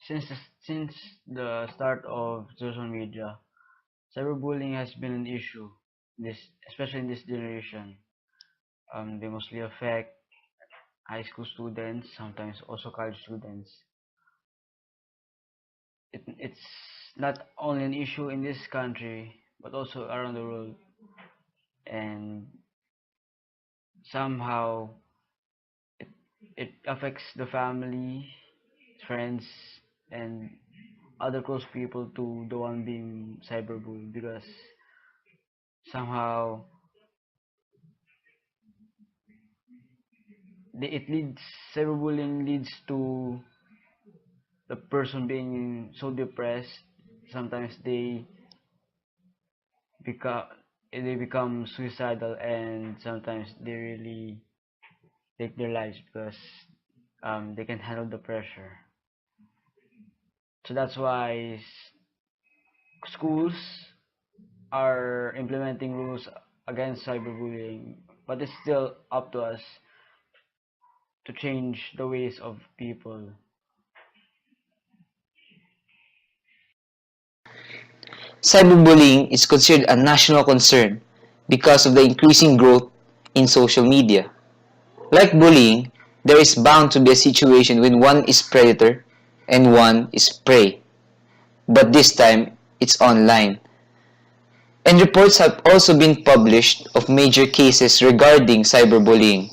Since the start of social media, cyberbullying has been an issue. Especially in this generation. They mostly affect high school students, sometimes also college students. It's not only an issue in this country, but also around the world. And somehow it, it affects the family, friends, and other close people to the one being cyberbullied, because somehow it leads cyberbullying leads to the person being so depressed. Sometimes become they become suicidal, and sometimes they really take their lives because they can't handle the pressure. So that's why schools are implementing rules against cyberbullying, but it's still up to us to change the ways of people. Cyberbullying is considered a national concern because of the increasing growth in social media. Like bullying, there is bound to be a situation when one is predator and one is prey, but this time it's online. And reports have also been published of major cases regarding cyberbullying.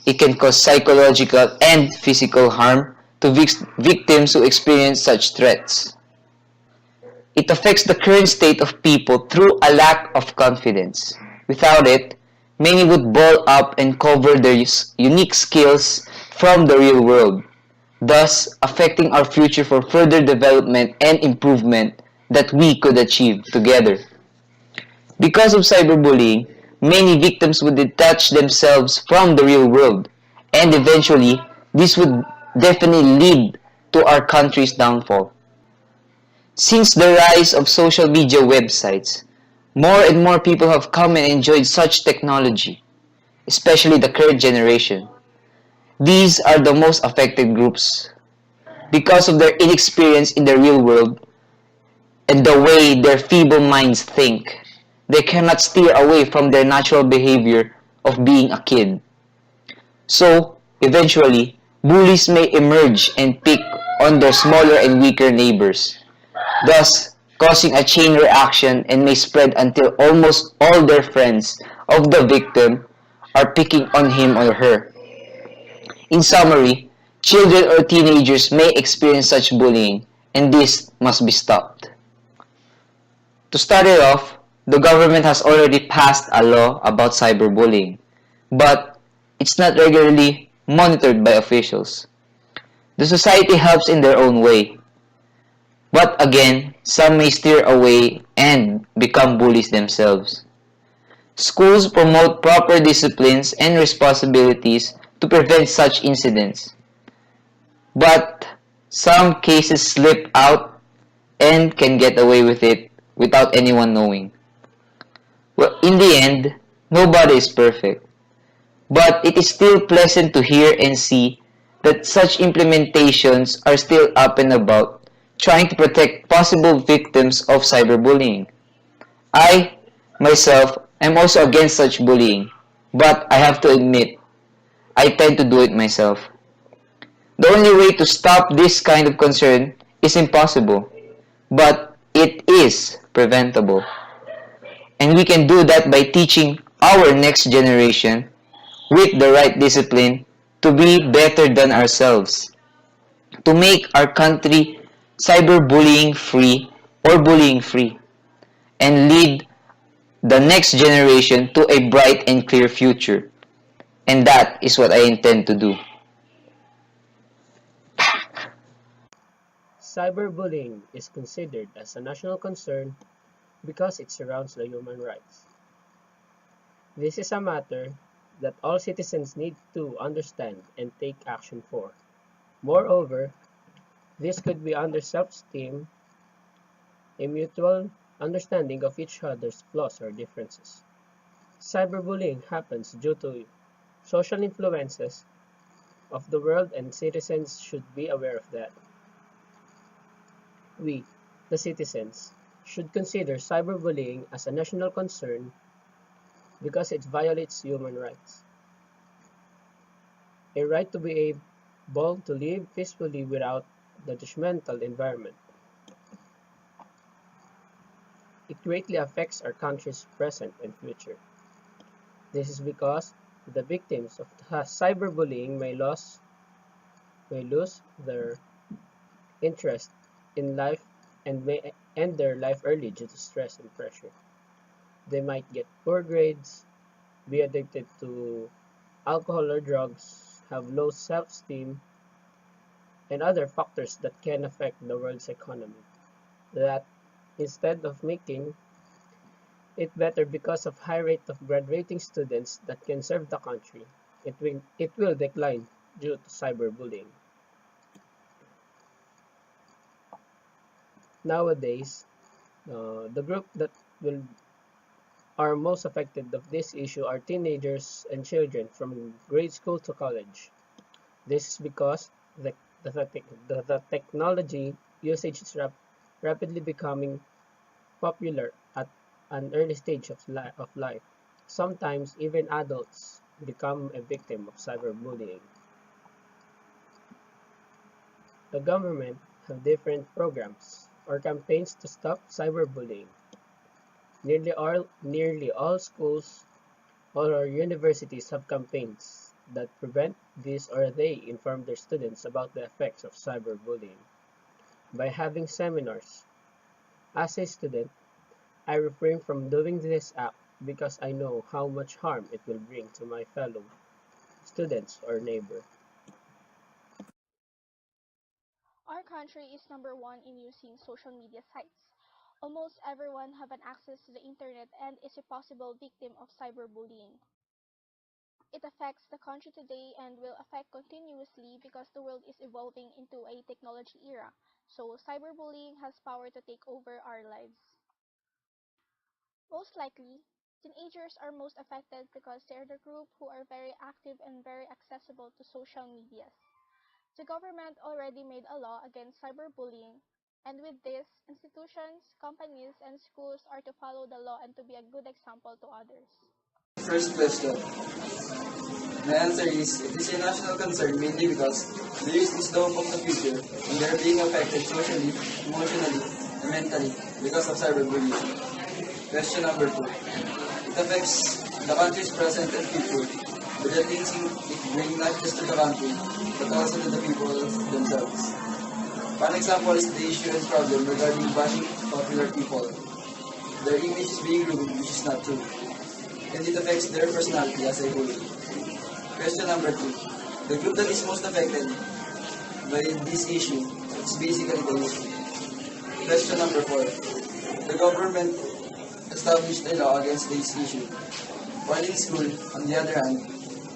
It can cause psychological and physical harm to victims who experience such threats. It affects the current state of people through a lack of confidence. Without it, many would ball up and cover their unique skills from the real world, thus affecting our future for further development and improvement that we could achieve together. Because of cyberbullying, many victims would detach themselves from the real world, and eventually, this would definitely lead to our country's downfall. Since the rise of social media websites, more and more people have come and enjoyed such technology, especially the current generation. These are the most affected groups because of their inexperience in the real world and the way their feeble minds think. They cannot steer away from their natural behavior of being a kid. So, eventually, bullies may emerge and pick on their smaller and weaker neighbors, thus causing a chain reaction and may spread until almost all their friends of the victim are picking on him or her. In summary, children or teenagers may experience such bullying, and this must be stopped. To start it off, the government has already passed a law about cyberbullying, but it's not regularly monitored by officials. The society helps in their own way, but again, some may steer away and become bullies themselves. Schools promote proper disciplines and responsibilities to prevent such incidents, but some cases slip out and can get away with it without anyone knowing. Well, in the end, nobody is perfect, but it is still pleasant to hear and see that such implementations are still up and about, trying to protect possible victims of cyberbullying. I, myself, am also against such bullying, but I have to admit, I tend to do it myself. The only way to stop this kind of concern is impossible, but it is preventable. And we can do that by teaching our next generation with the right discipline to be better than ourselves, to make our country cyberbullying free or bullying free, and lead the next generation to a bright and clear future. And that is what I intend to do. Cyberbullying is considered as a national concern because it surrounds the human rights. This is a matter that all citizens need to understand and take action for. Moreover, this could be under self-esteem, a mutual understanding of each other's flaws or differences. Cyberbullying happens due to social influences of the world, and citizens should be aware of that. We, the citizens, should consider cyberbullying as a national concern because it violates human rights. A right to be able to live peacefully without the judgmental environment. It greatly affects our country's present and future. This is because the victims of cyberbullying may lose their interest in life and may end their life early due to stress and pressure. They might get poor grades, be addicted to alcohol or drugs, have low self-esteem, and other factors that can affect the world's economy. That instead of making it better because of high rate of graduating students that can serve the country, it will decline due to cyberbullying. Nowadays, the group that will are most affected of this issue are teenagers and children from grade school to college. This is because the technology usage is rapidly becoming popular at an early stage of life. Sometimes even adults become a victim of cyberbullying. The government have different programs or campaigns to stop cyberbullying. Nearly all schools or universities have campaigns that prevent this or they inform their students about the effects of cyberbullying by having seminars. As a student, I refrain from doing this act because I know how much harm it will bring to my fellow students or neighbor. Our country is number one in using social media sites. Almost everyone have an access to the internet and is a possible victim of cyberbullying. It affects the country today and will affect continuously because the world is evolving into a technology era. So cyberbullying has power to take over our lives. Most likely, teenagers are most affected because they are the group who are very active and very accessible to social medias. The government already made a law against cyberbullying, and with this, institutions, companies, and schools are to follow the law and to be a good example to others. First question. My answer is it is a national concern mainly because the youth is the hope of the future and they are being affected socially, emotionally, and mentally because of cyberbullying. Question number 2. It affects the country's present and future, but the things it brings not just to the country, but also to the people themselves. One example is the issue and problem regarding banning popular people. Their image is being ruined, which is not true, and it affects their personality as a whole. Question number 3. The group that is most affected by this issue is basically the youth. Question number 4. The government established a law against this issue. While in school, on the other hand,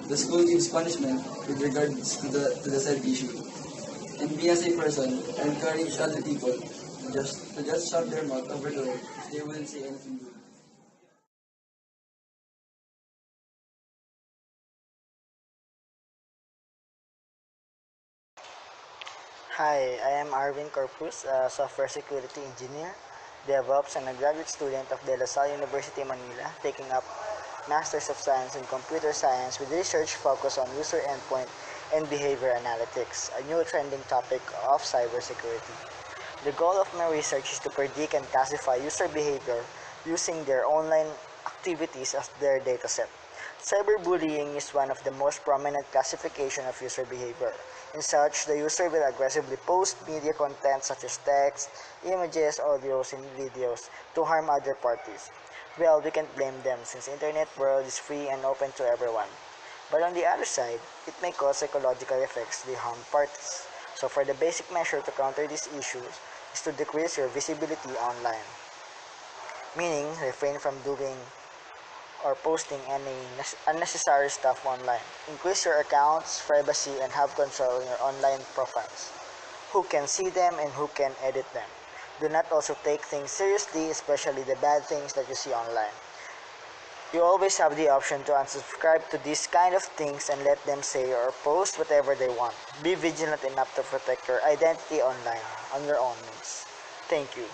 the school gives punishment with regards to the said issue. And me as a person, I encourage other people to just shut their mouth over the road if they wouldn't say anything good. Hi, I am Arvin Corpus, a software security engineer, DevOps, and a graduate student of De La Salle University, Manila, taking up Masters of Science in Computer Science with research focused on user endpoint and behavior analytics, a new trending topic of cybersecurity. The goal of my research is to predict and classify user behavior using their online activities as their dataset. Cyberbullying is one of the most prominent classification of user behavior. In such, the user will aggressively post media content such as text, images, audios, and videos to harm other parties. Well, we can't blame them since the internet world is free and open to everyone. But on the other side, it may cause psychological effects to the harmed parties. So for the basic measure to counter these issues is to decrease your visibility online, meaning refrain from doing or posting any unnecessary stuff online. Increase your account's privacy and have control in your online profiles. Who can see them and who can edit them. Do not also take things seriously, especially the bad things that you see online. You always have the option to unsubscribe to these kind of things and let them say or post whatever they want. Be vigilant enough to protect your identity online on your own means. Thank you.